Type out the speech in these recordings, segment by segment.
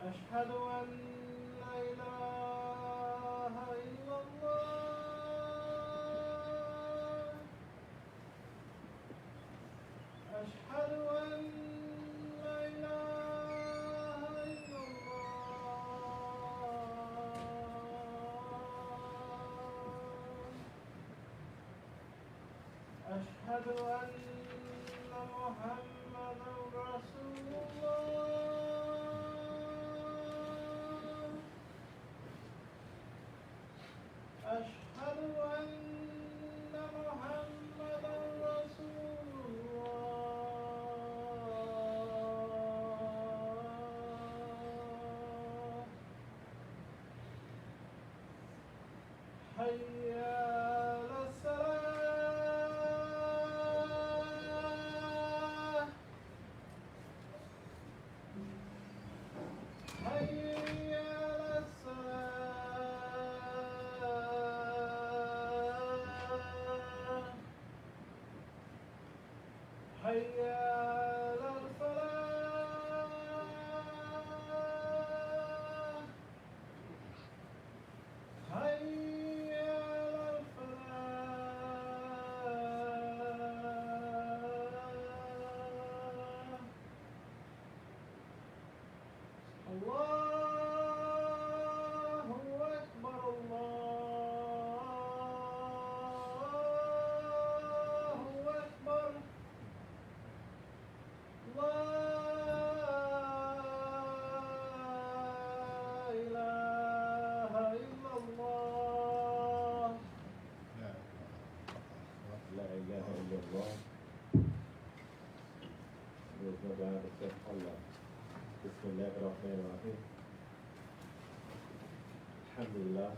أشهد أن لا إله إلا الله أشهد أن لا إله إلا الله أشهد أن محمدا رسول الله أشهد أن محمدا رسول الله حي على الصلاة حي على الصلاة حي على الفلاح حي على الفلاح الله أكبر الله أكبر لا إله إلا الله لا إله إلا الله. There's no God except Allah. Bismillah ar-Rahman ar-Rahim. Alhamdulillah.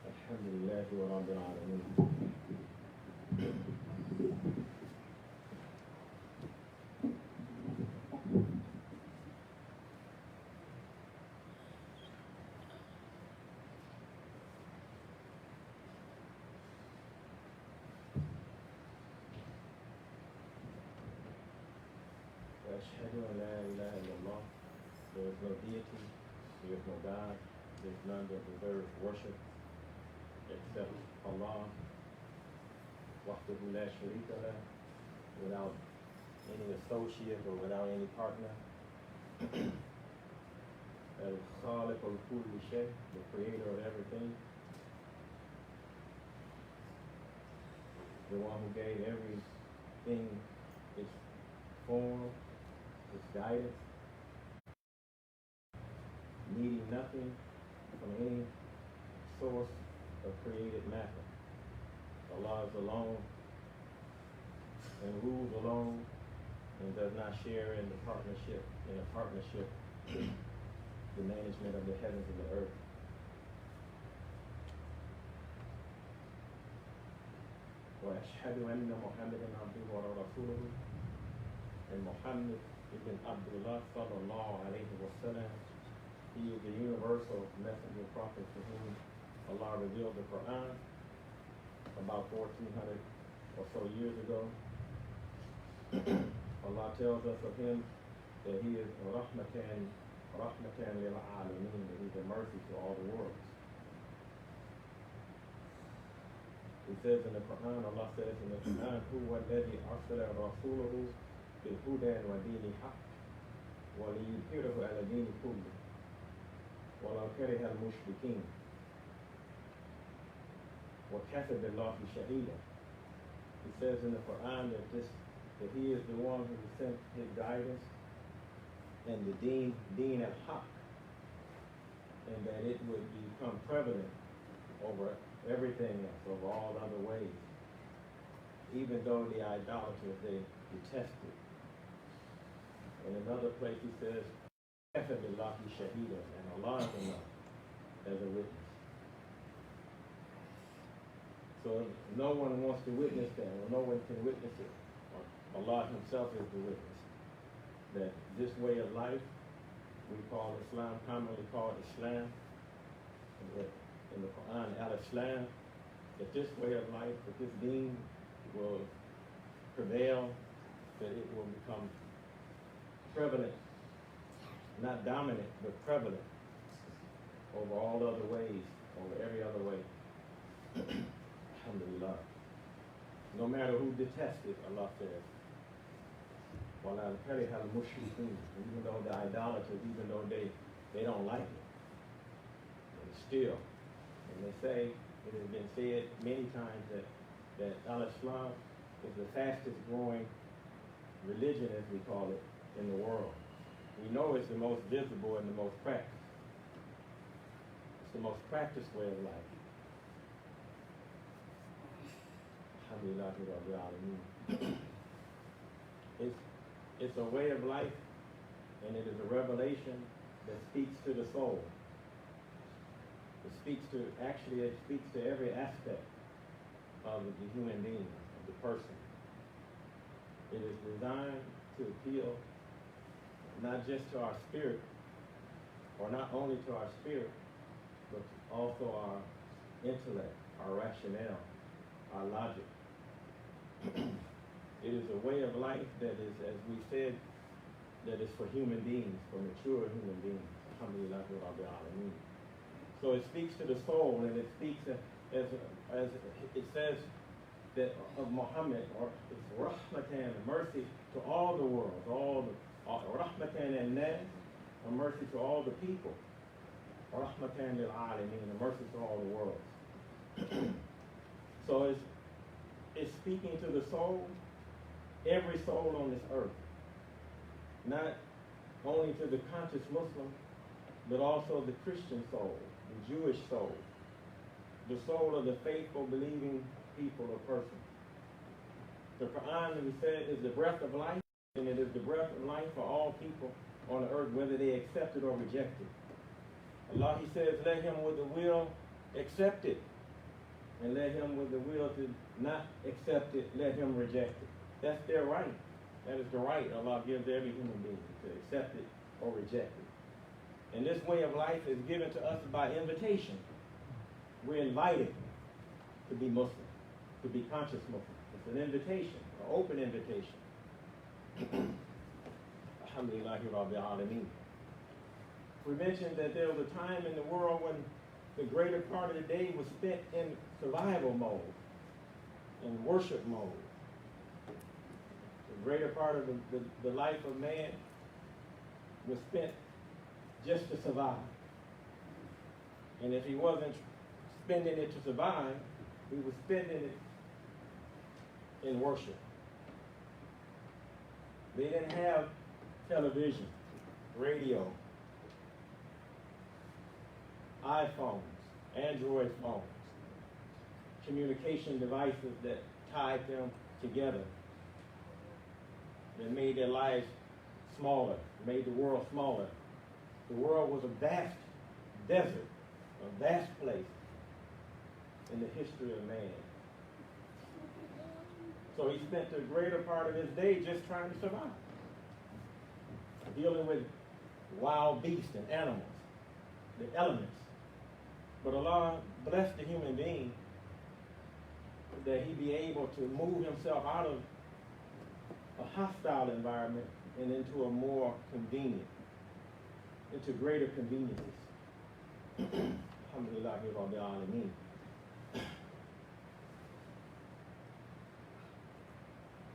Alhamdulillah wa Rabbil Alameen. وأشهد أن لا إله إلا الله. There is no deity, there is no God, there is none that deserves worship except Allah, wahdahu la sharika lah, without any associate or without any partner. Al-Khaliq al-Kulli Shay, the creator of everything, the one who gave everything its form, its guidance, needing nothing from any source of created matter. Allah is alone and rules alone and does not share in a partnership the management of the heavens and the earth. وأشهد أن محمدا عبده ورسوله. And Muhammad ibn Abdullah sallallahu alayhi wa sallam, he is the universal messenger prophet to whom Allah revealed the Quran about 1400 or so years ago. Allah tells us of him that he is rahmatan lil alameen, that he's a mercy to all the worlds. He says in the Quran, Allah says in the Quran, huwa alladhi arsala rasulahu بالهدى ودين الحق وليظهره على دين كله ولو كره المشركين وكفى بالله شهيدا. He says in the Quran that he is the one who sent his guidance and the deen al-haq, and that it would become prevalent over everything else, over all other ways, even though the idolaters they detest it. In another place he says, كَفَى بِاللَّهِ شَهِيدًا, and Allah is enough as a witness. So no one wants to witness that, or no one can witness it. Allah himself is the witness. that this way of life, we call Islam, commonly called Islam, in the Quran, al-Islam, that this way of life, that this deen will prevail, that it will become prevalent, not dominant, but prevalent over all other ways, over every other way. Alhamdulillah. No matter who detests it, Allah says, even though the idolaters, even though they don't like it, and still, and they say, it has been said many times that al-Islam is the fastest growing religion, as we call it, in the world. We know it's the most visible and the most practiced. It's the most practiced way of life. Alhamdulillah. It's a way of life, and it is a revelation that speaks to the soul. It speaks to every aspect of the human being, of the person. It is designed to appeal not just to our spirit, or not only to our spirit, but also our intellect, our rationale, our logic. It is a way of life that is, as we said, that is for human beings, for mature human beings. Alhamdulillah Rabbil Alameen. So it speaks to the soul, and it speaks as it says that of Muhammad, or it's rahmatan, mercy to all the world, rahmatan and nas, a mercy to all the people, rahmatan lil alamin, a mercy to all the worlds. So it's speaking to the soul, every soul on this earth, not only to the conscious Muslim, but also the Christian soul, the Jewish soul, the soul of the faithful, believing people or person. The Quran, we said, is the breath of life, and it is the breath of life for all people on the earth, whether they accept it or reject it. Allah, He says, let him with the will accept it, and let him with the will to not accept it, let him reject it. That's their right. That is the right Allah gives every human being, to accept it or reject it. And this way of life is given to us by invitation. We're invited to be Muslim, to be conscious Muslim. It's an invitation, an open invitation. Alhamdulillahi Rabbil Alameen. We mentioned that there was a time in the world when the greater part of the day was spent in survival mode, in worship mode. The greater part of the life of man was spent just to survive. And if he wasn't spending it to survive, he was spending it in worship. They didn't have television, radio, iPhones, Android phones, communication devices that tied them together, that made their lives smaller, made the world smaller. The world was a vast desert, a vast place in the history of man. So he spent the greater part of his day just trying to survive, dealing with wild beasts and animals, the elements. But Allah blessed the human being that he be able to move himself out of a hostile environment and into a more convenient, into greater conveniences. Alhamdulillah Rabbil Alameen.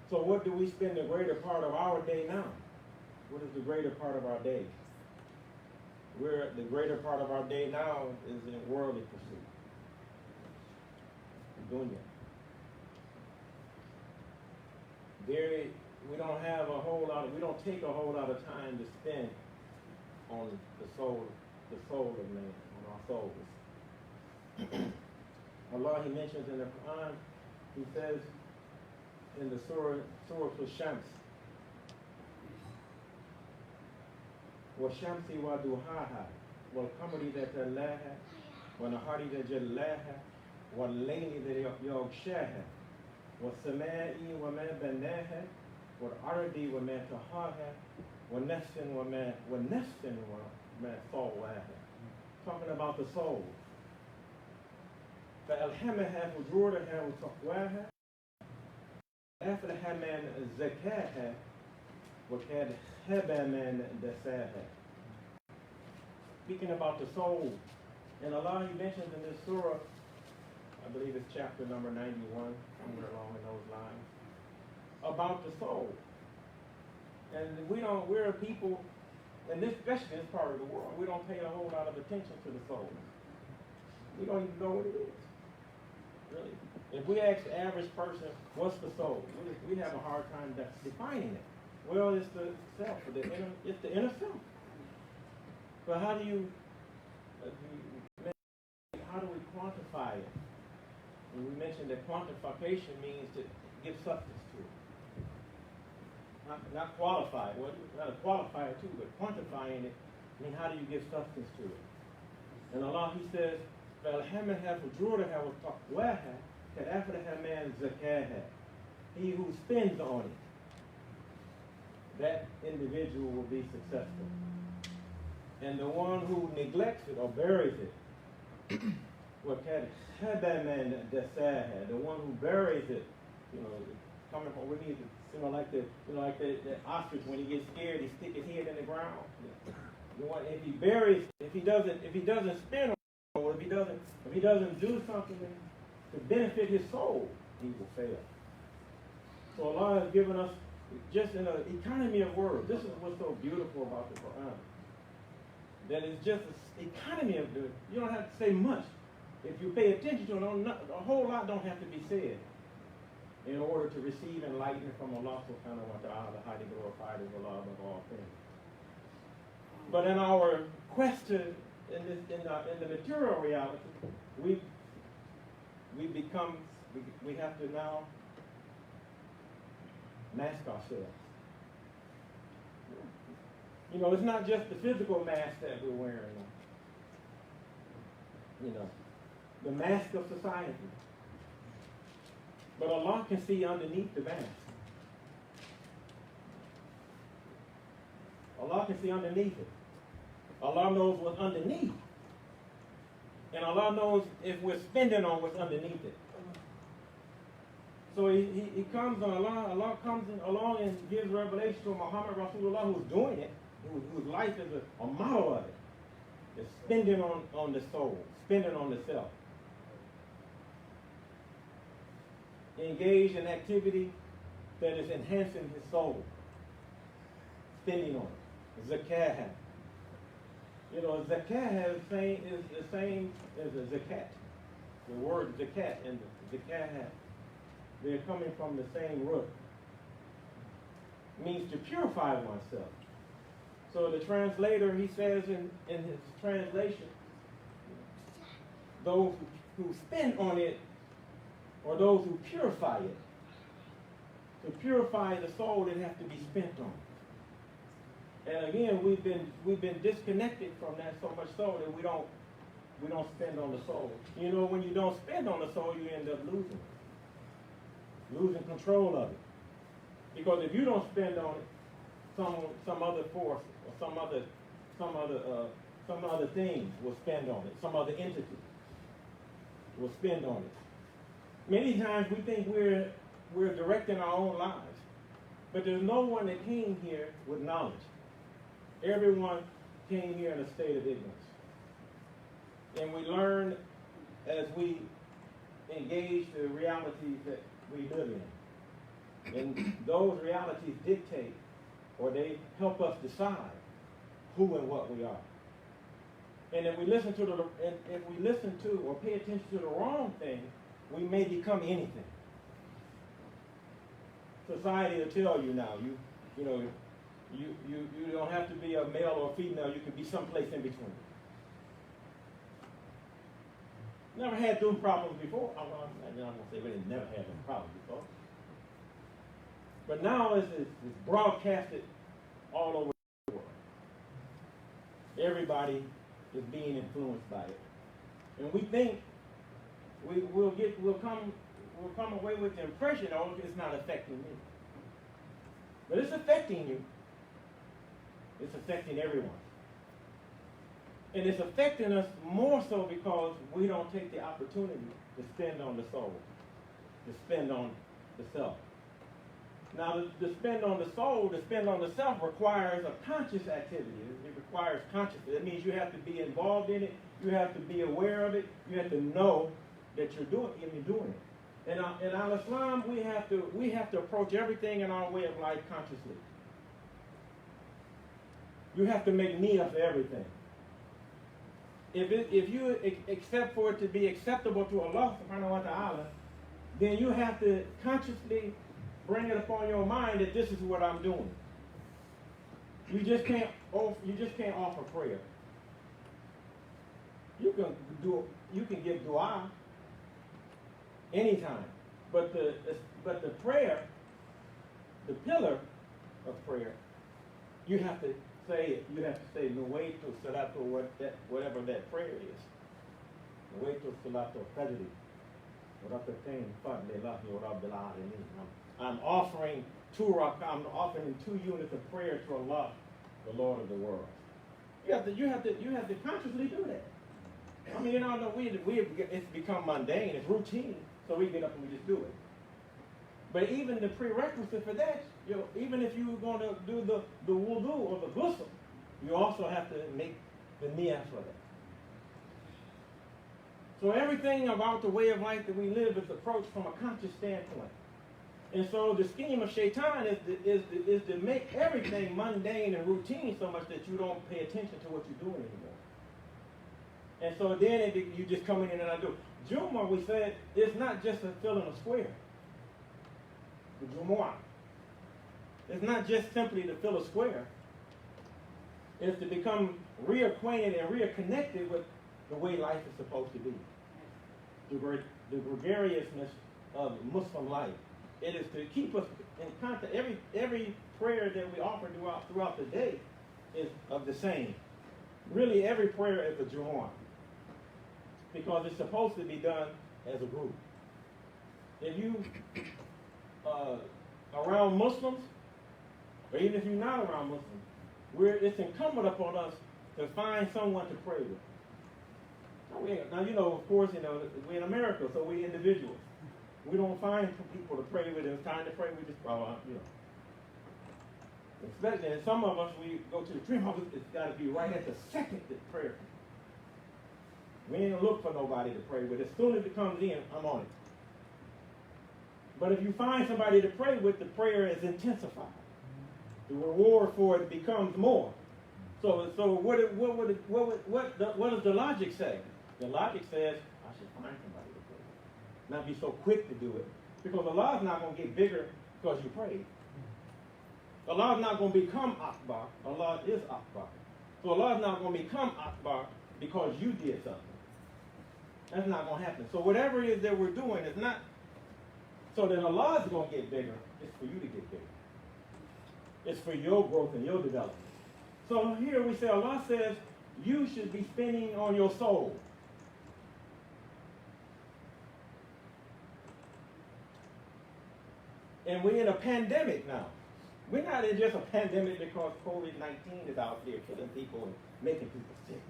So what do we spend the greater part of our day now? What is the greater part of our day? The greater part of our day now is in worldly pursuit. Dunya. We don't take a whole lot of time to spend on the soul of man, on our souls. Allah, He mentions in the Quran, He says in the Surah Al-Shams, وَالشَّمْسِ وَضُحَاهَا وَالْقَمَرِ إِذَا تَلَاهَا وَالنَّهَارِ إِذَا جَلَّاهَا وَاللَّيْلِ إِذَا يَغْشَاهَا وَالسَّمَاءِ وَمَا بَنَاهَا والأرض وما طحاها والنفس وما سواها. Talking about the soul. فألهمها فجورها وتقواها أفلح من زكاها وقد خاب من دساها. Speaking about the soul, and Allah He mentions in this surah, I believe it's chapter number 91, somewhere along in those lines, about the soul. And we're a people, and especially in this part of the world, we don't pay a whole lot of attention to the soul. We don't even know what it is. Really. If we ask the average person, what's the soul? We have a hard time defining it. Well, it's the self, it's the inner self. But how do we quantify it? And we mentioned that quantification means to give substance to it. Not qualify it. Well, not to qualify it too, but quantifying it, I mean, how do you give substance to it? And Allah, He says, فَأَلْهَمَهَا فُجُورَهَا وَتَقْوَاهَا كَأَفْلَحَ مَنْ زَكَاهَا. He who spends on it, that individual will be successful. And the one who neglects it or buries it, وَكَدْ خَبَ مَنْ دَسَاهَا. The one who buries it, coming from, we need to, like the ostrich, when he gets scared, he stick his head in the ground. If he buries, if he doesn't spend on it, if he doesn't do something to benefit his soul, he will fail. So Allah has given us just in an economy of words. This is what's so beautiful about the Quran. That it's just an economy of the. You don't have to say much. If you pay attention to it, a whole lot don't have to be said in order to receive enlightenment from Allah subhanahu wa ta'ala, the highly glorified is Allah above all things. But in our quest to, in the material reality, we have to now mask ourselves. It's not just the physical mask that we're wearing. The mask of society. But Allah can see underneath the mask. Allah can see underneath it. Allah knows what's underneath. And Allah knows if we're spending on what's underneath it. So he comes on Allah comes along and gives revelation to Muhammad Rasulullah, who's doing it, whose life is a model of it. It's spending on the soul, spending on the self. Engaged in activity that is enhancing his soul. Spending on it. Zakah. Zakah is the same as a zakat. The word zakat and the zakah, they're coming from the same root. It means to purify oneself. So the translator, he says in his translation, those who spend on it, or those who purify it. To purify the soul, it has to be spent on. And again, we've been disconnected from that so much so that we don't spend on the soul. When you don't spend on the soul, you end up losing control of it. Because if you don't spend on it, some other force or some other thing will spend on it. Some other entity will spend on it. Many times we think we're directing our own lives, but there's no one that came here with knowledge. Everyone came here in a state of ignorance. And we learn as we engage the realities that we live in. And those realities dictate, or they help us decide who and what we are. And if we listen to or pay attention to the wrong thing, we may become anything. Society will tell you now, you don't have to be a male or female, you can be someplace in between. Never had those problems before. I'm not going to say really never had those problems before. But now it's broadcasted all over the world. Everybody is being influenced by it. And we think we'll come away with the impression, it's not affecting me. But it's affecting you. It's affecting everyone. And it's affecting us more so because we don't take the opportunity to spend on the soul, to spend on the self. Now, to spend on the soul, to spend on the self requires a conscious activity. It requires consciousness. It means you have to be involved in it. You have to be aware of it. You have to know that you're doing it. In our Islam, we have to approach everything in our way of life consciously. You have to make niyyah for everything. If you accept for it to be acceptable to Allah subhanahu wa ta'ala, then you have to consciously bring it upon your mind that this is what I'm doing. You just can't offer prayer. You can give dua anytime. But the prayer, the pillar of prayer, you have to say it. You have to say Nuwaytu Salatu, whatever that prayer is. Nuwaytu Salatu Qadri. I'm offering I'm offering 2 units of prayer to Allah, the Lord of the world. You have to consciously do that. I mean, it's become mundane, it's routine, so we get up and we just do it. But even the prerequisite for that, even if you're going to do the wudu or the ghusl, you also have to make the niyyah for that. So everything about the way of life that we live is approached from a conscious standpoint. And so the scheme of shaitan is to make everything mundane and routine so much that you don't pay attention to what you're doing anymore. And so then you just come in and I do. Jumu'ah, we said, it's not just a filling a square. The Jumu'ah. It's not just simply to fill a square. It's to become reacquainted and reconnected with the way life is supposed to be. The gregariousness of Muslim life. It is to keep us in contact. Every prayer that we offer throughout the day is of the same. Really, every prayer is a Jumu'ah. Because it's supposed to be done as a group. If you around Muslims, or even if you're not around Muslims, it's incumbent upon us to find someone to pray with. Now, of course, we're in America, so we're individuals. We don't find people to pray with. It's time to pray. We just, Especially, and some of us, we go to the dream house, it's got to be right at the second that prayer. We ain't look for nobody to pray with. As soon as it comes in, I'm on it. But if you find somebody to pray with, the prayer is intensified. The reward for it becomes more. So what does the logic say? The logic says, I should find somebody to pray with. Not be so quick to do it. Because Allah's not going to get bigger because you prayed. Allah's not going to become Akbar. Allah is Akbar. So Allah's not going to become Akbar because you did something. That's not going to happen. So whatever it is that we're doing is not so that Allah is going to get bigger. It's for you to get bigger. It's for your growth and your development. So here we say, Allah says, you should be spending on your soul. And we're in a pandemic now. We're not in just a pandemic because COVID-19 is out there killing people and making people sick.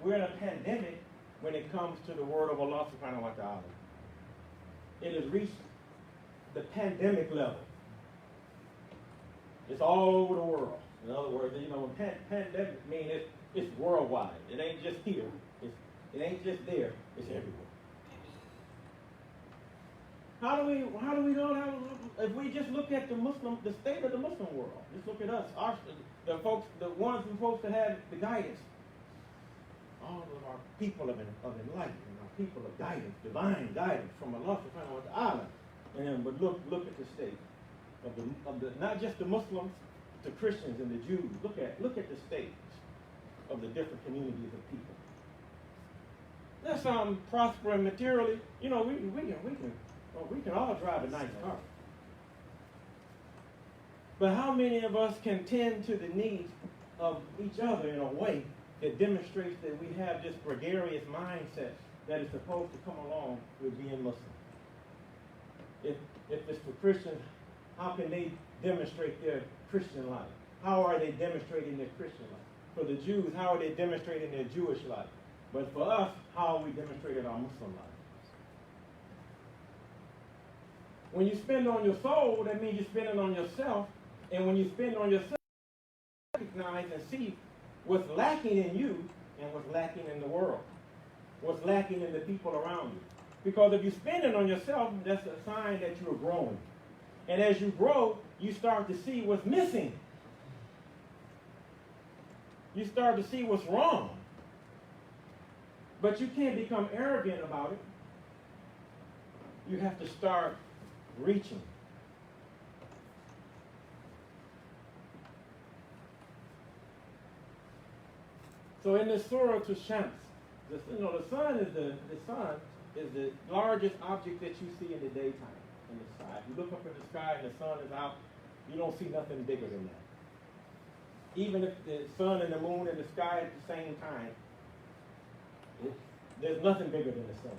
We're in a pandemic when it comes to the word of Allah subhanahu wa ta'ala. It has reached the pandemic level. It's all over the world. In other words, pandemic means it's worldwide. It ain't just here. It ain't just there. It's everywhere. How do we know? If we just look at the state of the Muslim world, just look at us, the folks, the ones who are supposed to have the guidance. All of our people of enlightenment, our people of guidance, divine guidance from Allah subhanahu wa ta'ala. But look at the state of the not just the Muslims, the Christians and the Jews. Look at the state of the different communities of people. There's some prospering materially. We can all drive a nice car. But how many of us can tend to the needs of each other in a way that demonstrates that we have this gregarious mindset that is supposed to come along with being Muslim? If it's for Christians, how can they demonstrate their Christian life? How are they demonstrating their Christian life? For the Jews, how are they demonstrating their Jewish life? But for us, how are we demonstrating our Muslim life? When you spend on your soul, that means you're spending on yourself. And when you spend on yourself, recognize and see what's lacking in you and what's lacking in the world. What's lacking in the people around you. Because if you're spending on yourself, that's a sign that you're growing. And as you grow, you start to see what's missing. You start to see what's wrong. But you can't become arrogant about it. You have to start reaching. So in the Surah to Shams, the sun is the largest object that you see in the daytime in the sky. If you look up in the sky and the sun is out, you don't see nothing bigger than that. Even if the sun and the moon in the sky at the same time, there's nothing bigger than the sun.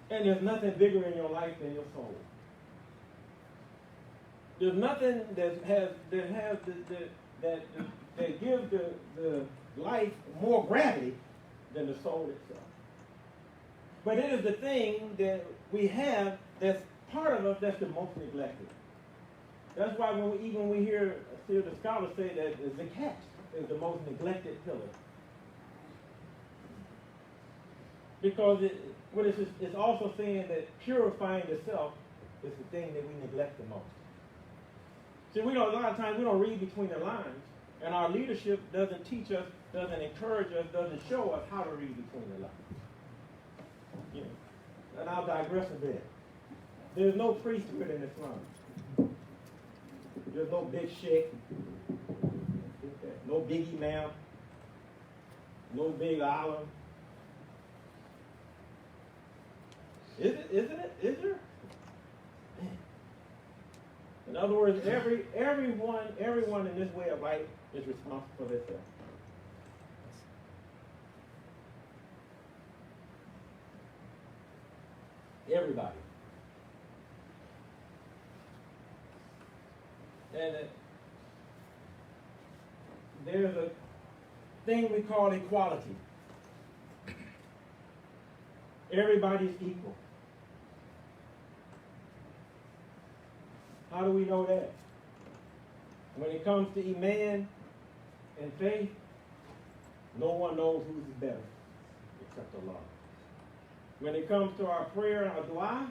And there's nothing bigger in your life than your soul. There's nothing that gives the life more gravity than the soul itself. But it is the thing that we have that's part of us that's the most neglected. That's why when we hear the scholars say that the zakat is the most neglected pillar. Because it's also saying that purifying the self is the thing that we neglect the most. See, a lot of times we don't read between the lines, and our leadership doesn't teach us, doesn't encourage us, doesn't show us how to read between the lines. And I'll digress a bit. There's no priesthood in Islam. There's no big sheikh, no big imam, no big alim. Isn't it? Is there? In other words, everyone in this way of life is responsible for themselves. Everybody. And there's a thing we call equality. Everybody's equal. How do we know that? When it comes to Iman and faith, no one knows who's better except Allah. When it comes to our prayer and our dua,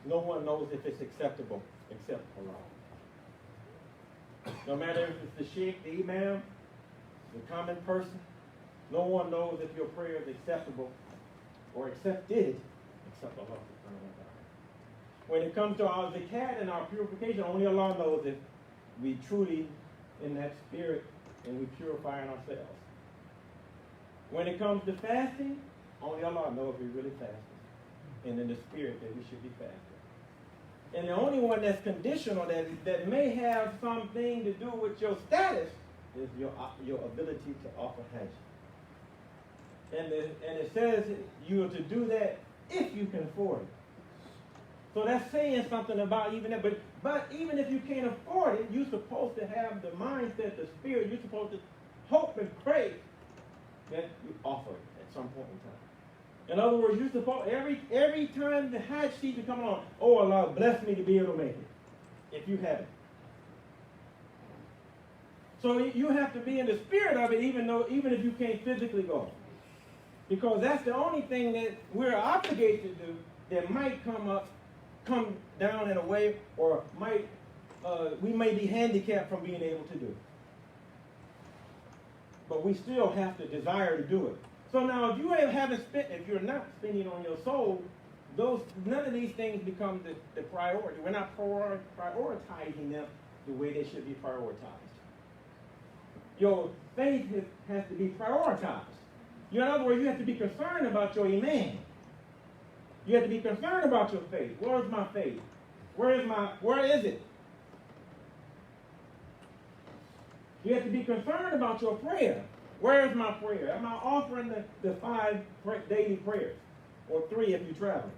no one knows if it's acceptable except Allah. No matter if it's the sheikh, the imam, the common person, no one knows if your prayer is acceptable or accepted except Allah. When it comes to our zakat and our purification, only Allah knows if we truly in that spirit and we purifying ourselves. When it comes to fasting, only Allah knows if we really fasting and in the spirit that we should be fasting. And the only one that's conditional, that may have something to do with your status, is your ability to offer hajj. And it says you are to do that if you can afford it. So that's saying something about even that. But even if you can't afford it, you're supposed to have the mindset, the spirit. You're supposed to hope and pray that you offer it at some point in time. In other words, you're supposed every time the Hajj season comes on, oh Allah, bless me to be able to make it. If you haven't. So you have to be in the spirit of it, even if you can't physically go. Because that's the only thing that we're obligated to do that might come down in a way, or we may be handicapped from being able to do. But we still have to desire to do it. So now, if you're not spending on your soul, none of these things become the priority. We're not prioritizing them the way they should be prioritized. Your faith has to be prioritized. In other words, you have to be concerned about your iman. You have to be concerned about your faith. Where's my faith? Where is it? You have to be concerned about your prayer. Where is my prayer? Am I offering the 5 daily prayers? Or 3 if you travel?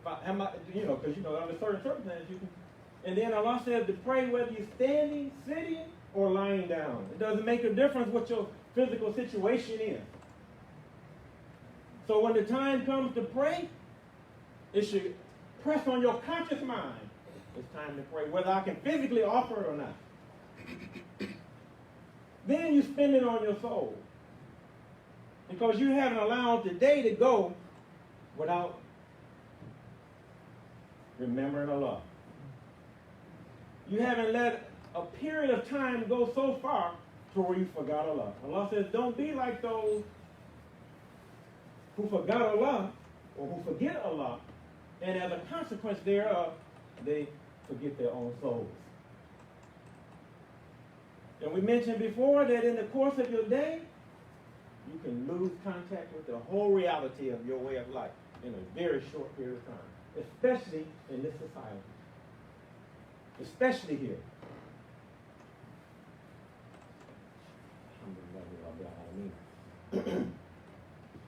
Because under certain circumstances you can. And then Allah says to pray whether you're standing, sitting, or lying down. It doesn't make a difference what your physical situation is. So when the time comes to pray, it should press on your conscious mind. It's time to pray, whether I can physically offer it or not. Then you spend it on your soul. Because you haven't allowed the day to go without remembering Allah. You haven't let a period of time go so far to where you forgot Allah. Allah says, don't be like those who forgot Allah or who forget Allah, and as a consequence thereof, they forget their own souls. And we mentioned before that in the course of your day, you can lose contact with the whole reality of your way of life in a very short period of time, especially in this society. Especially here.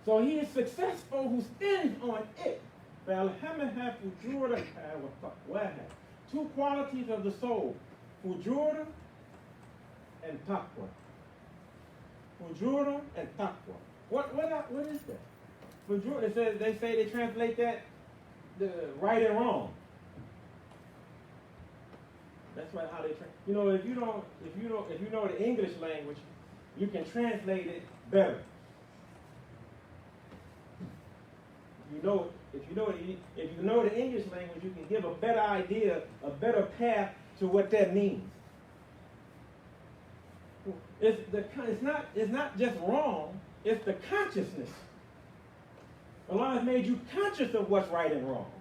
So he is successful who spends on it. Two qualities of the soul, fujura and taqwa. Fujura and taqwa. What is that? Fujura, they say they translate that the right and wrong. That's right how they if you know the English language, you can translate it better. If you know the English language, you can give a better idea, a better path to what that means. It's not just wrong, it's the consciousness. Allah has made you conscious of what's right and wrong.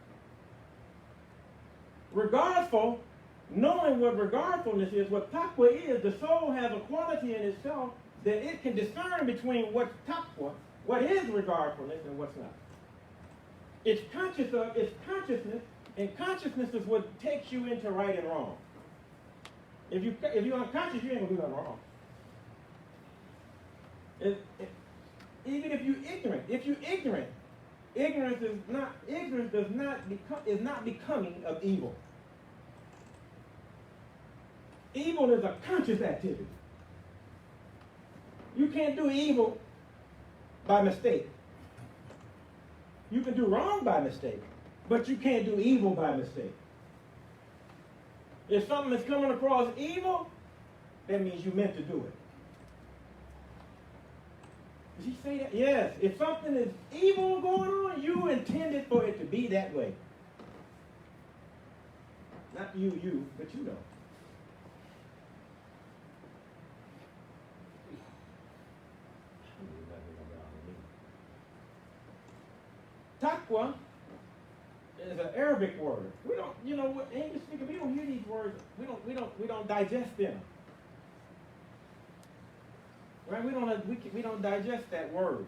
Regardful, knowing what regardfulness is, what taqwa is, the soul has a quality in itself that it can discern between what's taqwa, what is regardfulness, and what's not. It's consciousness, and consciousness is what takes you into right and wrong. If you're unconscious, you ain't gonna do nothing wrong. Even if you're ignorant, ignorance is not becoming of evil. Evil is a conscious activity. You can't do evil by mistake. You can do wrong by mistake, but you can't do evil by mistake. If something is coming across evil, that means you meant to do it. Did he say that? Yes. If something is evil going on, you intended for it to be that way. Not you, but you know. Taqwa is an Arabic word. We don't, English speaking, we don't hear these words. We don't digest them. Right? We don't digest that word.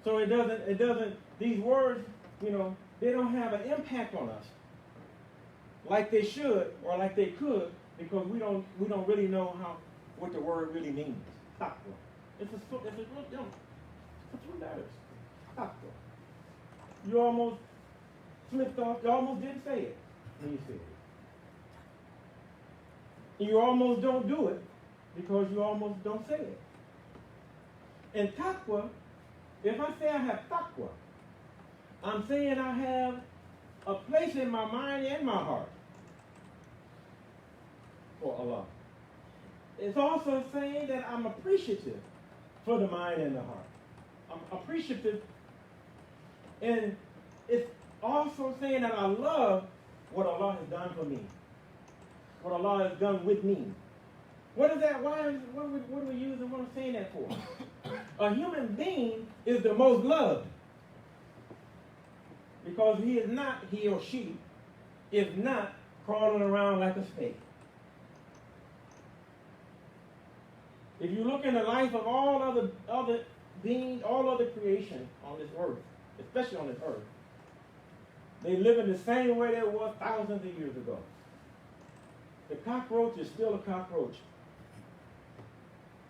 So it doesn't. These words, they don't have an impact on us like they should or like they could, because we don't really know what the word really means. Taqwa. It's two letters. Taqwa. You almost slipped off. You almost didn't say it when you said it. You almost don't do it because you almost don't say it. And taqwa, if I say I have taqwa, I'm saying I have a place in my mind and my heart for Allah. It's also saying that I'm appreciative for the mind and the heart. I'm appreciative. And it's also saying that I love what Allah has done for me, what Allah has done with me. What is that? What are we using? What I'm saying that for? A human being is the most loved because he or she is not crawling around like a snake. If you look in the life of all other beings, all other creation on this earth, especially on this earth, they live in the same way they were thousands of years ago. The cockroach is still a cockroach.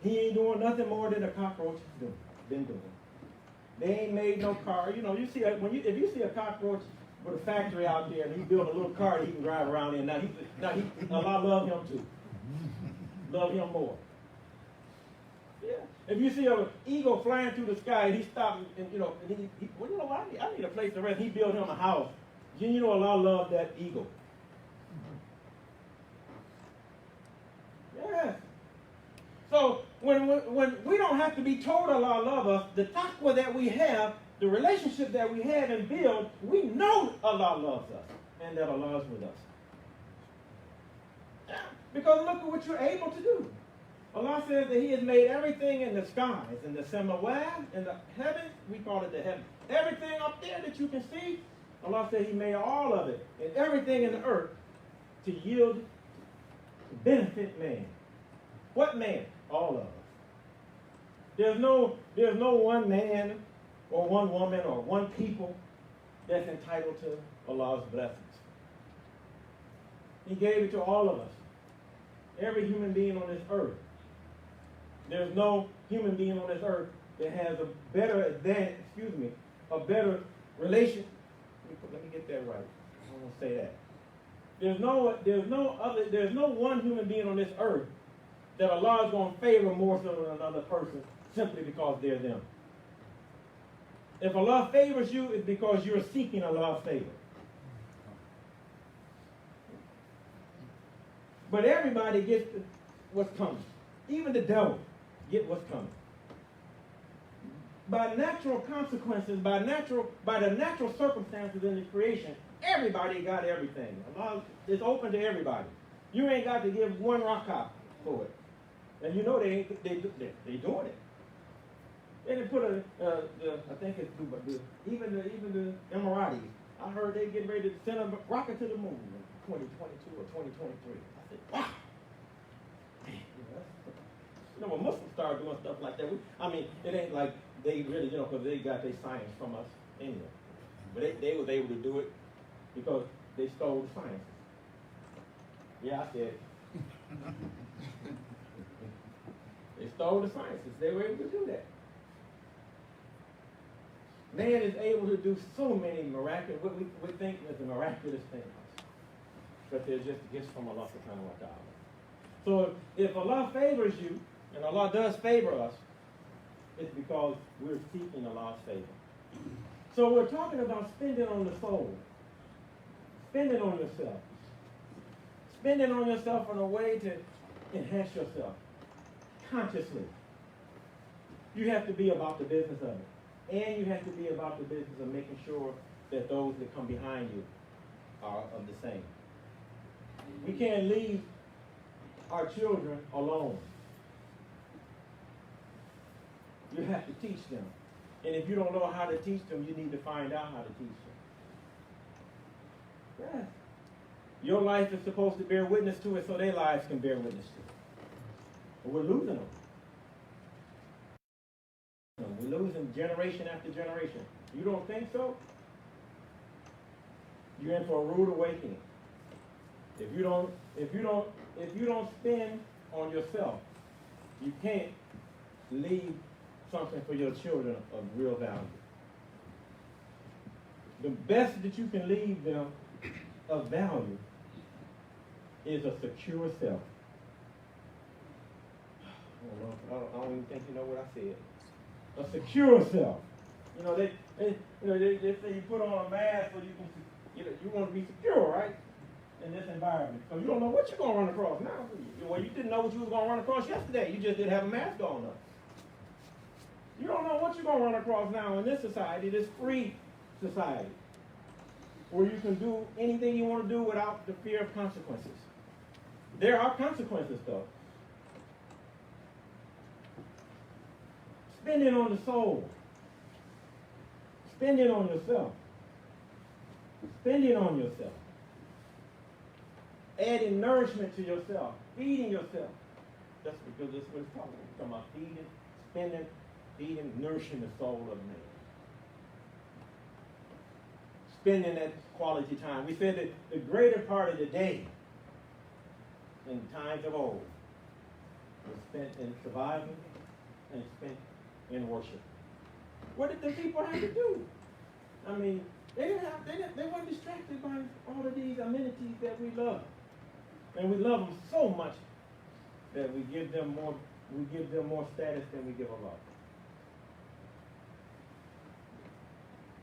He ain't doing nothing more than a cockroach has been doing. They ain't made no car. You see if you see a cockroach with a factory out there, and he built a little car that he can drive around in. Allah love him too. Love him more. Yeah. If you see an eagle flying through the sky, and he stopped, and well, you know what? I need a place to rest. He built him a house. You know, Allah loved that eagle. Yes. So when we don't have to be told Allah loves us, the taqwa that we have, the relationship that we have and build, we know Allah loves us and that Allah is with us. Yeah. Because look at what you're able to do. Allah says that He has made everything in the skies, in the samawat, in the heavens, we call it the heavens. Everything up there that you can see, Allah said He made all of it, and everything in the earth to yield, to benefit man. What man? All of us. There's no one man or one woman or one people that's entitled to Allah's blessings. He gave it to all of us. Every human being on this earth. There's no human being on this earth that has a better advantage, a better relation. Let me get that right. I don't want to say that. There's no one human being on this earth that Allah is going to favor more so than another person simply because they're them. If Allah favors you, it's because you're seeking Allah's favor. But everybody gets what's coming. Even the devil get what's coming. By natural consequences, by the natural circumstances in the creation, everybody got everything. Allah is open to everybody. You ain't got to give one rakah for it. And you know they doing it. They didn't put I think it's even the Emiratis. I heard they getting ready to send a rocket to the moon in 2022 or 2023. I said, wow. Man, when Muslims start doing stuff like that, it ain't like they really, because they got their science from us anyway. But they was able to do it because they stole the science. Yeah, I said. They stole the sciences. They were able to do that. Man is able to do so many miraculous, what we think is the miraculous things. But they're just gifts from Allah subhanahu wa ta'ala. So if Allah favors you, and Allah does favor us, it's because we're seeking Allah's favor. So we're talking about spending on the soul. Spending on yourself. Spending on yourself in a way to enhance yourself. Consciously. You have to be about the business of it. And you have to be about the business of making sure that those that come behind you are of the same. We can't leave our children alone. You have to teach them. And if you don't know how to teach them, you need to find out how to teach them. Yes. Your life is supposed to bear witness to it so their lives can bear witness to it. But we're losing them. We're losing generation after generation. You don't think so? You're in for a rude awakening. If you don't spend on yourself, you can't leave something for your children of real value. The best that you can leave them of value is a secure self. I don't even think you know what I said. A secure self. They say you put on a mask so you can, you want to be secure, right? In this environment. So you don't know what you're going to run across now. Well, you didn't know what you was going to run across yesterday. You just didn't have a mask on up. You don't know what you're going to run across now in this society, this free society, where you can do anything you want to do without the fear of consequences. There are consequences, though. Spending on the soul. Spending on yourself. Spending on yourself. Adding nourishment to yourself. Feeding yourself. That's because that's what it's talking about. It's talking about feeding, spending, feeding, nourishing the soul of man. Spending that quality time. We said that the greater part of the day in times of old was spent in surviving and spent in worship. What did the people have to do? They weren't distracted by all of these amenities that we love. And we love them so much that we give them more status than we give Allah.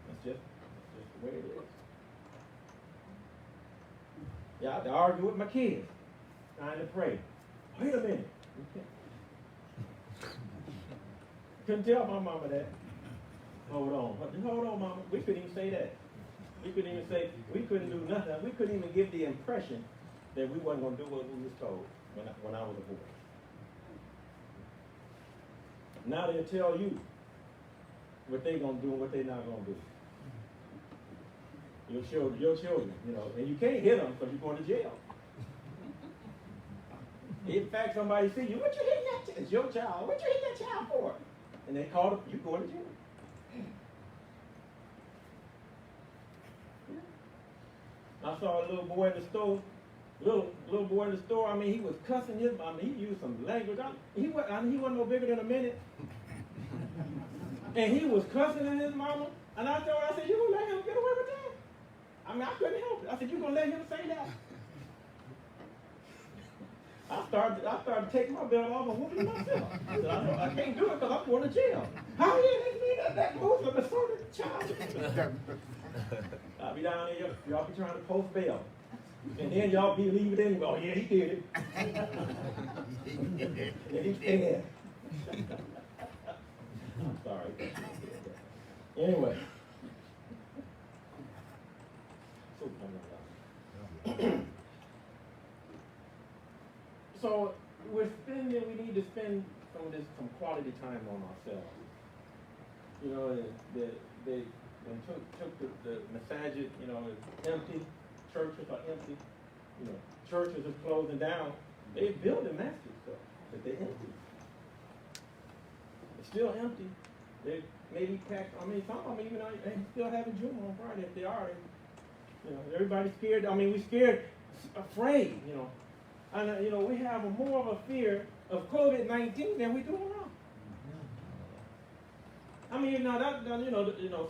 That's just the way it is. Yeah, I have to argue with my kids, trying to pray. Wait a minute. Couldn't tell my mama that. Hold on, mama. We couldn't even say that. We couldn't do nothing. We couldn't even give the impression that we wasn't going to do what we was told when I was a boy. Now they'll tell you what they're going to do and what they're not going to do. Your children, and you can't hit them because you're going to jail. In fact, somebody see you, what you hitting that child? It's your child. What you hitting that child for? And they call it, you going to jail. I saw a little boy in the store. Little boy in the store. I mean, he was cussing his. I mean, he used some language. He wasn't no bigger than a minute. And he was cussing at his mama. And I told her, I said, you gonna let him get away with that? I mean, I couldn't help it. I said, you gonna let him say that? I started taking my belt off and whooping myself. I said, I can't do it because I'm going to jail. How do you mean that moves from the sort of child? I'll be down there, y'all be trying to post bail. And then y'all believe it anyway. Oh, yeah, he did it. And he did. I'm sorry. Anyway. So we need to spend some quality time on ourselves. They took the Masjid, it's empty. Churches are empty. Churches are closing down. They're building masjids, but they're empty. It's still empty. They maybe packed. I mean, some of them even they still having Jumu'ah on Friday. If they are, everybody's scared. I mean, we're scared, afraid. And we have more of a fear of COVID-19 than we do around. I mean,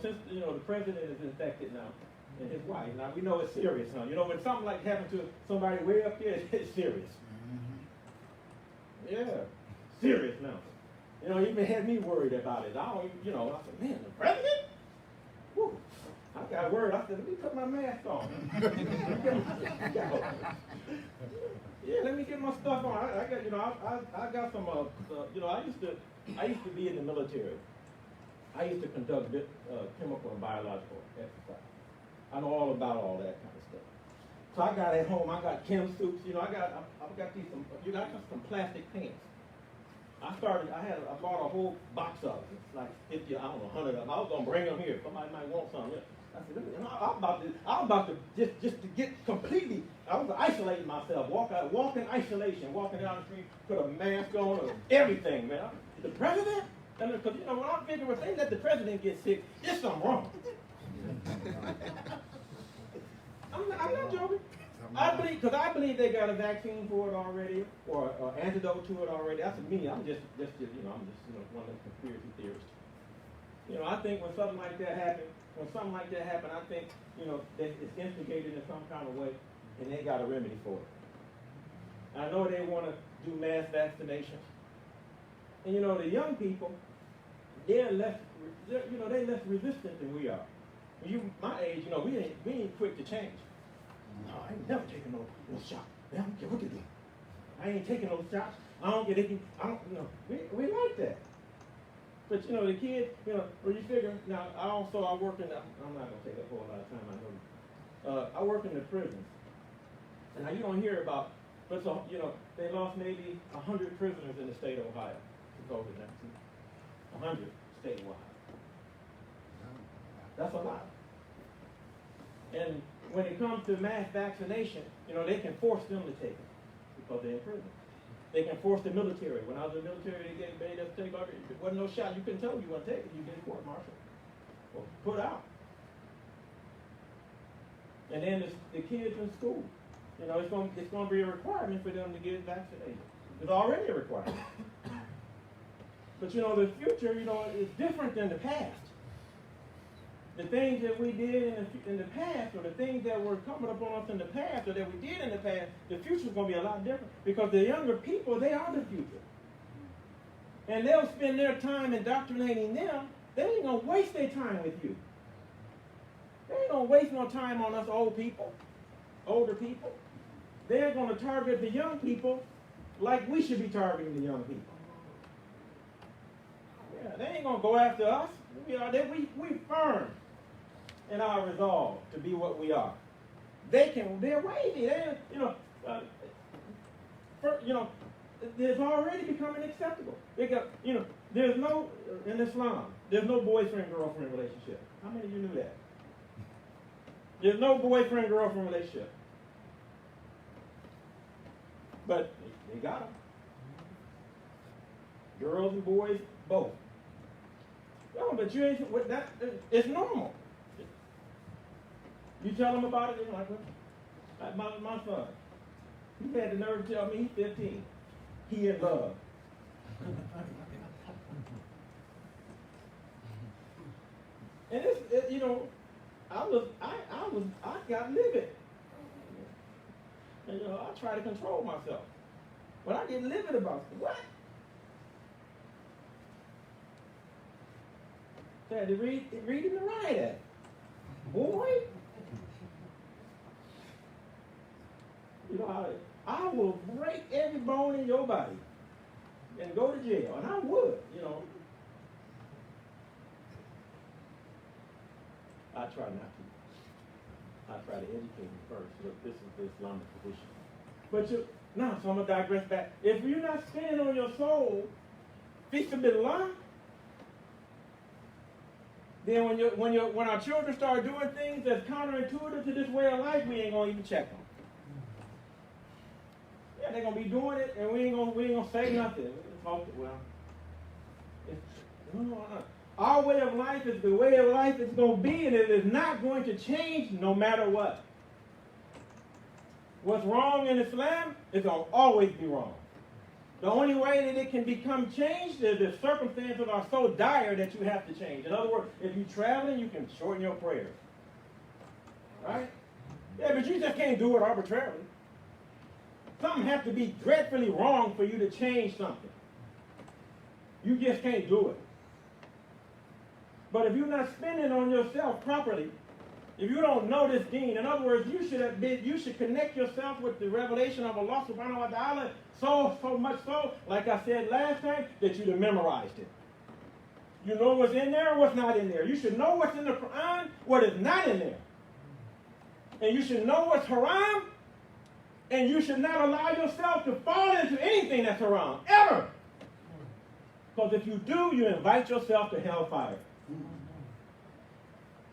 since the president is infected now, and his wife. Now we know it's serious, huh? When something like happened to somebody way up there, it's serious. Yeah, serious now. Even had me worried about it. I said, man, the president? Whew. I got worried. I said, let me put my mask on. Yeah, let me get my stuff on. I got some. I used to be in the military. I used to conduct chemical and biological exercise. I know all about all that kind of stuff. So I got at home, I got chem suits, I got some plastic pants. I bought a whole box of them. It's like 50, 100 of them. I was gonna bring them here. Somebody might want some. I said, I'm about to just to get completely. I was isolating myself, walk in isolation, walking down the street, put a mask on, or everything, man. The president, because when I'm figuring if they let the president get sick, there's something wrong. I'm not joking. I believe they got a vaccine for it already, or antidote to it already. That's me. I'm just one of the conspiracy theorists. I think when something like that happens, I think that it's instigated in some kind of way, and they got a remedy for it. I know they want to do mass vaccinations, and the young people, they're less resistant than we are. My age, we ain't quick to change. No, I ain't never taking no shot. I don't care what they do. I ain't taking no shots. We like that. But the kids, when you figure, now I work in, I'm not gonna take up a whole lot of time, I know. I work in the prisons. And now you don't hear about, but so, they lost maybe 100 prisoners in the state of Ohio to COVID-19. 100 statewide. That's a lot. And when it comes to mass vaccination, they can force them to take it because they're in prison. They can force the military. When I was in the military, they made us take it. If it wasn't no shot, you couldn't tell them you want to take it. You get court-martial or put out. And then the kids in school, it's going to be a requirement for them to get vaccinated. It's already a requirement. But the future, is different than the past. the things that we did in the past, or the things that were coming upon us in the past, or that we did in the past, the future is going to be a lot different. Because the younger people, they are the future. And they'll spend their time indoctrinating them. They ain't going to waste their time with you. They ain't going to waste no time on us older people. They're going to target the young people like we should be targeting the young people. Yeah, they ain't going to go after us. We firm in our resolve to be what we are. They're wavy. It's already becoming acceptable. There's no, in Islam, there's no boyfriend-girlfriend relationship. How many of you knew that? There's no boyfriend-girlfriend relationship. But they got them. Girls and boys, both. No, but you ain't, it's normal. You tell them about it, they're like my son. He had the nerve to tell me he's 15. He in love. And I got livid. And, I try to control myself. But I get livid about it. What? I had to read him the right at. Boy. I will break every bone in your body and go to jail. And I would, I try not to. I try to educate him first. Look, this is the Islamic position. But so I'm going to digress back. If you're not standing on your soul, fisabilillah, then when our children start doing things that's counterintuitive to this way of life, we ain't going to even check them. Yeah, they're going to be doing it, and we ain't going to say nothing. Our way of life is the way of life it's going to be, and it is not going to change no matter what. What's wrong in Islam is going to always be wrong. The only way that it can become changed is if circumstances are so dire that you have to change. In other words, if you're traveling, you can shorten your prayers. Right? Yeah, but you just can't do it arbitrarily. Something has to be dreadfully wrong for you to change something. You just can't do it. But if you're not spending on yourself properly, if you don't know this deen, in other words, you should connect yourself with the revelation of Allah subhanahu wa ta'ala so much so, like I said last time, that you'd have memorized it. You know what's in there and what's not in there. You should know what's in the Quran, what is not in there. And you should know what's haram, and you should not allow yourself to fall into anything that's haram, ever. Because if you do, you invite yourself to hellfire.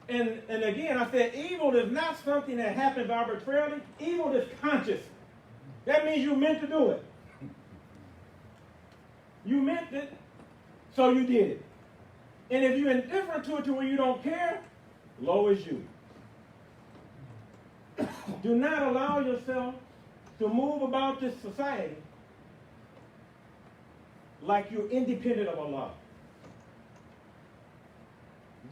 And again, I said evil is not something that happens arbitrarily. Evil is conscious. That means you meant to do it. You meant it, so you did it. And if you're indifferent to it to where you don't care, low is you. Do not allow yourself to move about this society like you're independent of Allah.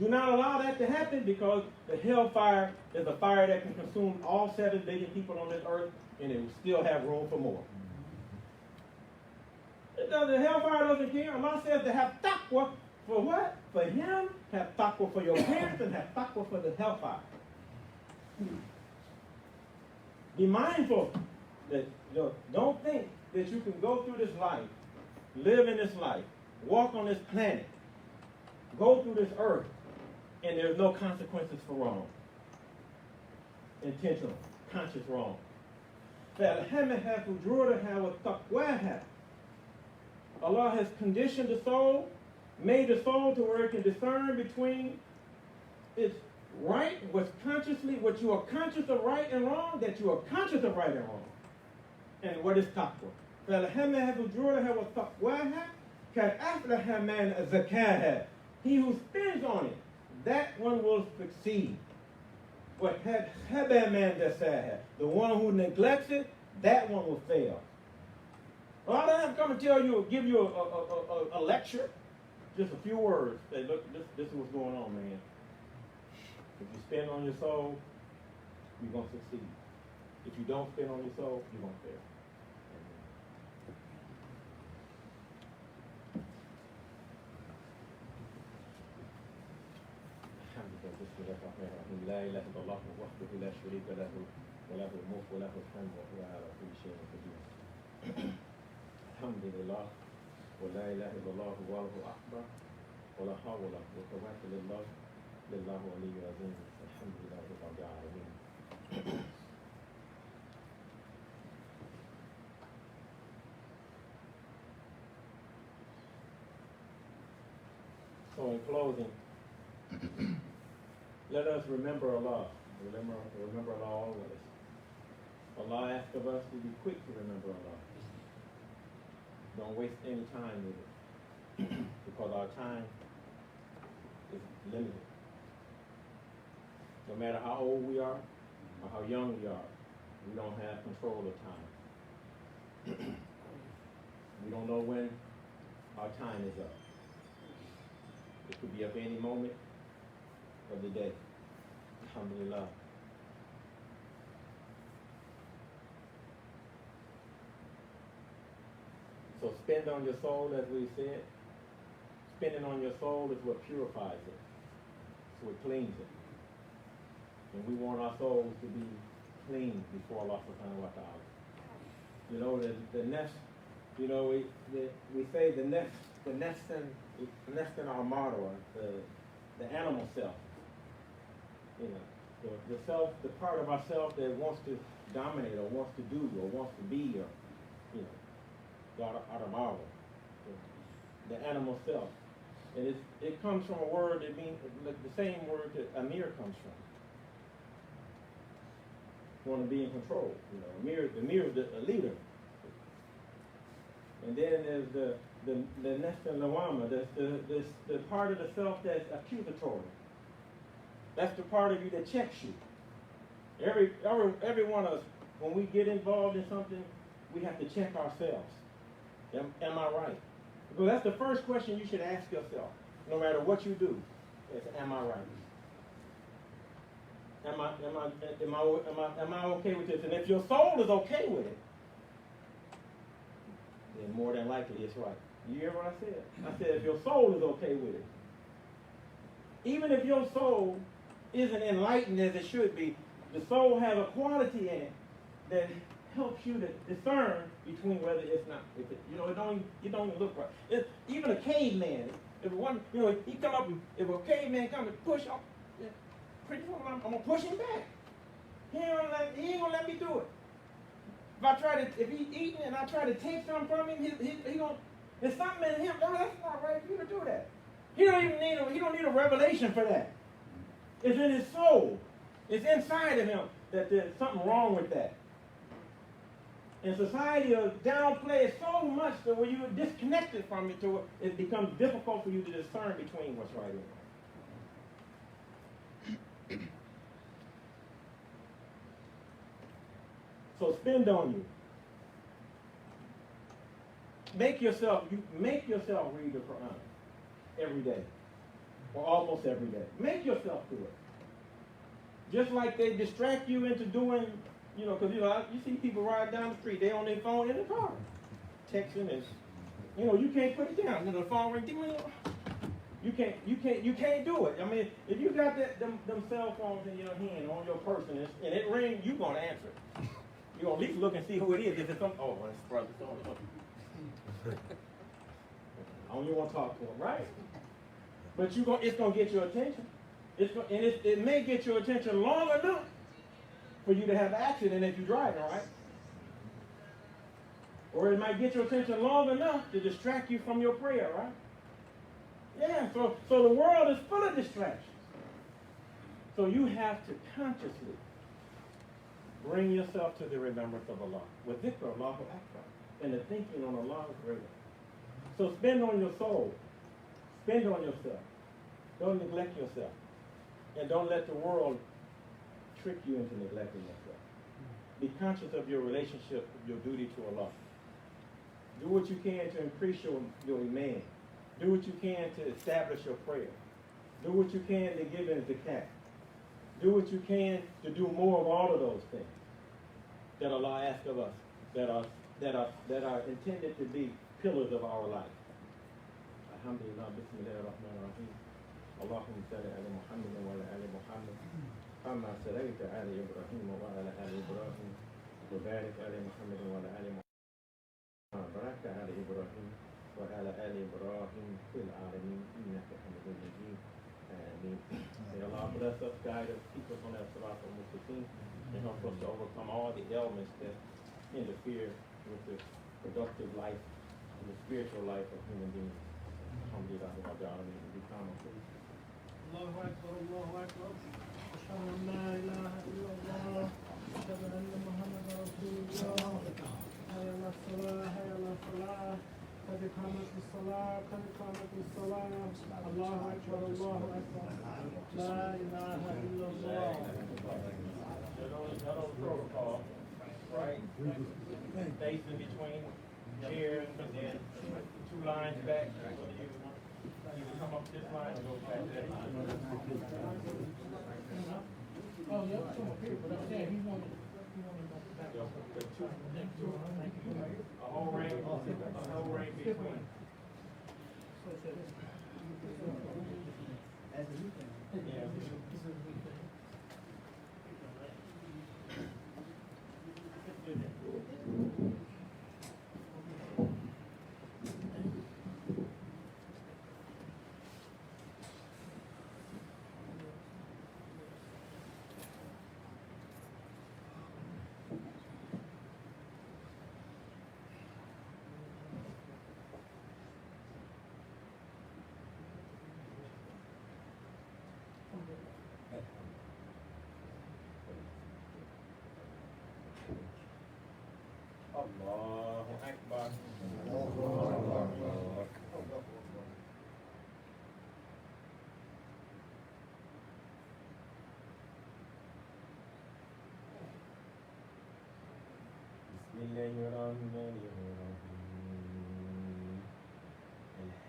Do not allow that to happen, because the hellfire is a fire that can consume all 7 billion people on this earth, and it will still have room for more. The hellfire doesn't care. Allah says to have taqwa for what? For him, have taqwa for your parents, and have taqwa for the hellfire. Be mindful that don't think that you can go through this life, live in this life, walk on this planet, go through this earth, and there's no consequences for wrong. Intentional, conscious wrong. Allah has conditioned the soul, made the soul to where it can discern between its right, what you are conscious of right and wrong, that you are conscious of right and wrong. And what is taqwa? He who spends on it, that one will succeed. The one who neglects it, that one will fail. Well, I don't have to come and give you a lecture. Just a few words. Say, look, this is what's going on, man. If you spend on your soul, you're going to succeed. If you don't spend on your soul, you're going to fail. لا إله إلا الله وحده لا شريك له وله الملك وله الحمد وهو على كل شيء قدير. الحمد لله ولا إله إلا الله والله أكبر ولا حول ولا قوة إلا بالله لله ولي العظيم الحمد لله رب العالمين. So in closing, let us remember Allah. Remember Allah always. Allah asks of us to be quick to remember Allah. Don't waste any time with it. Because our time is limited. No matter how old we are or how young we are, we don't have control of time. We don't know when our time is up. It could be up any moment of the day. Alhamdulillah. So spend on your soul, as we said. Spending on your soul is what purifies it. It's what cleans it. And we want our souls to be clean before Allah subhanahu wa ta'ala. You know, the nest, you know, we say the nest in our model, the animal self. You know, the self, the part of ourself that wants to dominate or wants to do or wants to be or, you know, out of our, the animal self. And it comes from a word that means the same word that Amir comes from. You want to be in control. You know, Amir is a leader. And then there's the nesta lawama, the part of the self that's accusatory. That's the part of you that checks you. Every one of us, when we get involved in something, we have to check ourselves. Am I right? Because that's the first question you should ask yourself, no matter what you do. Is, am I right? Am I okay with this? And if your soul is okay with it, then more than likely it's right. You hear what I said? I said if your soul is okay with it. Even if your soul isn't enlightened as it should be, the soul has a quality in it that helps you to discern between whether it's not. If it, you know, it don't even look right. Even a caveman, if one, you know, he come up, if a caveman come and push up, pretty soon I'm gonna push him back. He ain't gonna let me do it. If he's eating and I try to take something from him, he gonna. There's something in him. No, that's not right for you to do that. He don't need a revelation for that. It's in his soul. It's inside of him that there's something wrong with that. And society will downplay it so much that when you're disconnected from it, it becomes difficult for you to discern between what's right and wrong. So spend on you. Make yourself read the Quran every day, or almost every day. Make yourself do it. Just like they distract you into doing, you know, because you see people ride down the street, they on their phone in the car, texting and, you know, you can't put it down. And the phone ring, you can't do it. I mean, if you got them cell phones in your hand on your person and it rings, you gonna answer it. You gonna at least look and see who it is. If it's it's brother. I don't even want to talk to him, right? But it's gonna get your attention. It may get your attention long enough for you to have an accident if you're driving, right? Or it might get your attention long enough to distract you from your prayer, right? Yeah, so the world is full of distractions. So you have to consciously bring yourself to the remembrance of Allah. With dhikr, Allahu Akbar. And the thinking on Allah is greater. So spend on your soul. Spend on yourself. Don't neglect yourself. And don't let the world trick you into neglecting yourself. Be conscious of your relationship, your duty to Allah. Do what you can to increase your iman. Do what you can to establish your prayer. Do what you can to give in zakat. Do what you can to do more of all of those things that Allah asks of us, that are intended to be pillars of our life. Alhamdulillah, Bismillahirrahmanirrahim. Allahumma salli ala Muhammad wa ala ali Muhammad. Kama sallaita ala Ibrahim wa ala ali Ibrahim. Wa barik ala Muhammad wa ala ali Muhammad. Baraka ala Ibrahim wa ala ali Ibrahim fil alamin innaka hamidun majid. Ameen. May Allah bless us, guide us, keep us on that Salat al-Mustaqim, and help us to overcome all the elements that interfere with the productive life and the spiritual life of human beings. Alhamdulillah, Rabbil Alameen. Be calm, please. Allahu Akbar, Allahu Akbar. Ashhadu an la ilaha illallah. Ashhadu anna Muhammadan Rasulullah. Hayya ala salah, hayya ala salah. قد قامت الصلاة قد قامت الصلاة الله أكبر الله أكبر لا إله إلا الله. That old protocol, right? Space in between chairs, and then 2 lines back. You come up this line and go back there. Oh, yeah, come up here, but I'm saying he wanted to A whole ring between. Yeah. Allahu Akbar. Bismillahirrahmanirrahim.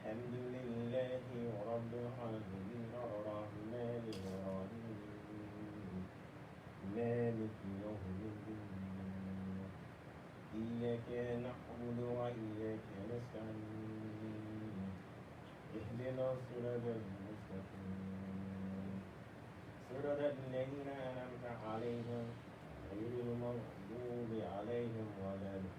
Alhamdulillahi Rabbil Alamin Ar-Rahmanir-Rahim Maliki Yawmiddin Iyyaka na'budu wa iyyaka nasta'in Ihdinas siratal mustaqim Siratal ladzina an'amta 'alaihim ghairil maghdubi 'alaihim waladdallin.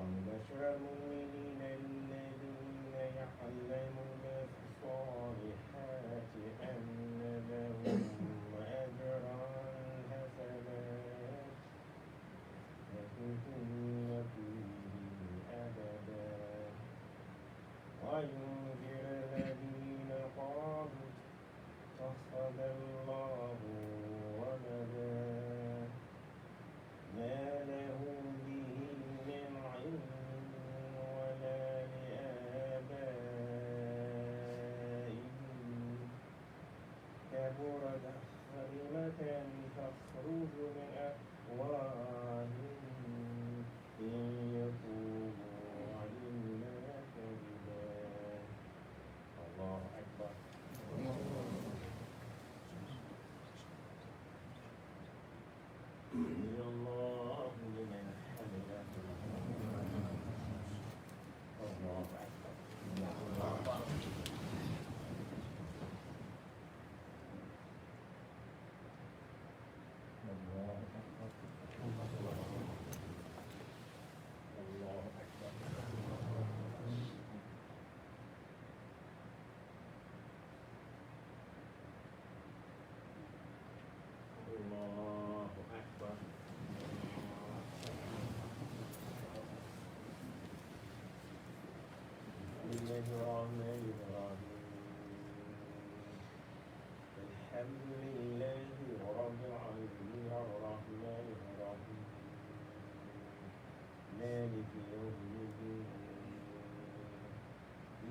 وبشر المؤمنين الذين يعلمون الصالحات أن لهم أجرا حسنا يكون فيه أبدا وينذر الذين قالوا اتخذ الله ولدا ما له به من علم ولا لآبائهم كبرت كلمة تخرج من أفواههم إن يقولون إلا كذبا الله الرحمن الرحيم الحمد لله رب العالمين الرحمن الرحيم مالك يوم الدين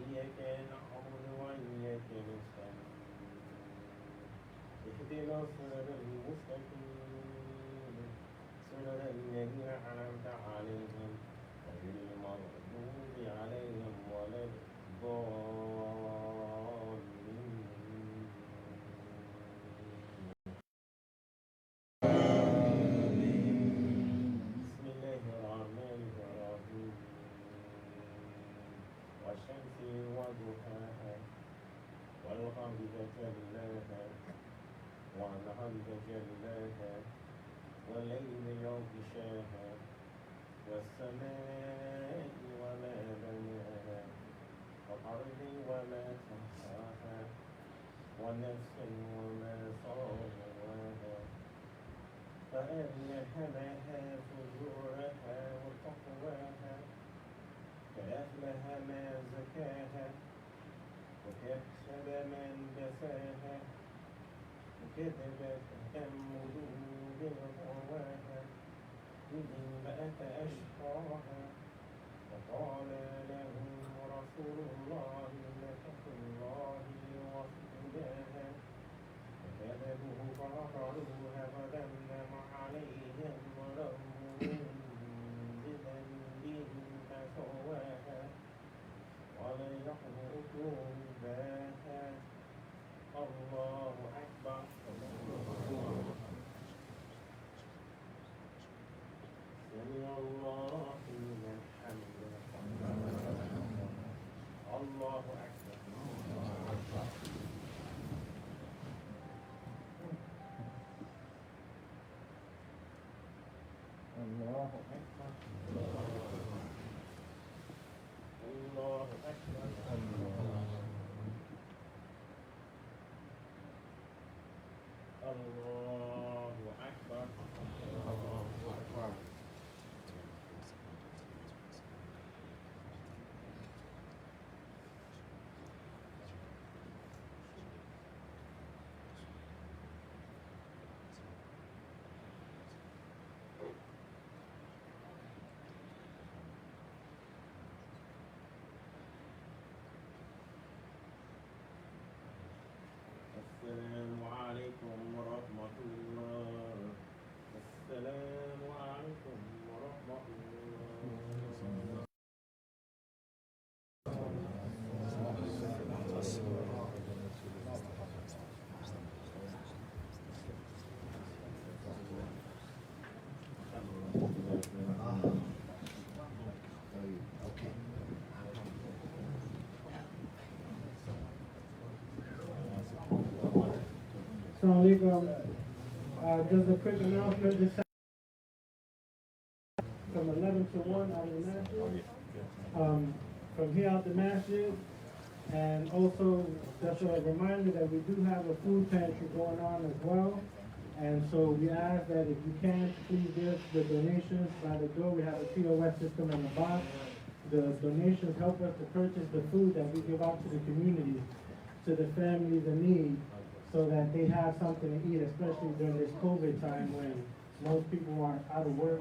إياك نعبد وإياك نستعين اهدنا الصراط المستقيم صراط الذين أنعمت عليهم غير المغضوب عليهم ولا الضالين بسم الله الرحمن الرحيم والشمس وضحاها والقمر جلاها والنهار جلاها والليل يغشاها والسماء وما بناها والأرض وما طحاها ونفس وما صواها فألهمها فجورها وتقواها قد أفلح ما زكاها وكسب من دساها وكذبت ثمود بطغواها إذ انبأت أشقاها وقال لهم رسول الله ناقة الله وسقياها فكذبوه فعقروها فدمدم عليهم ربهم بذنبهم فسواها ولا يحبط باها الله أكبر سمع الله لمن حمده الله أكبر الله أكبر الله أكبر الله أكبر الله أكبر السلام عليكم ورحمة الله السلام عليكم ورحمة الله Assalamualaikum. Just a quick announcement. This from 11 to 1 out of the Masjid. From here out the Masjid. And also, just a reminder that we do have a food pantry going on as well. And so we ask that if you can, please give the donations by the door. We have a POS system in the box. The donations help us to purchase the food that we give out to the community, to the families in need, so that they have something to eat, especially during this COVID time when most people are out of work.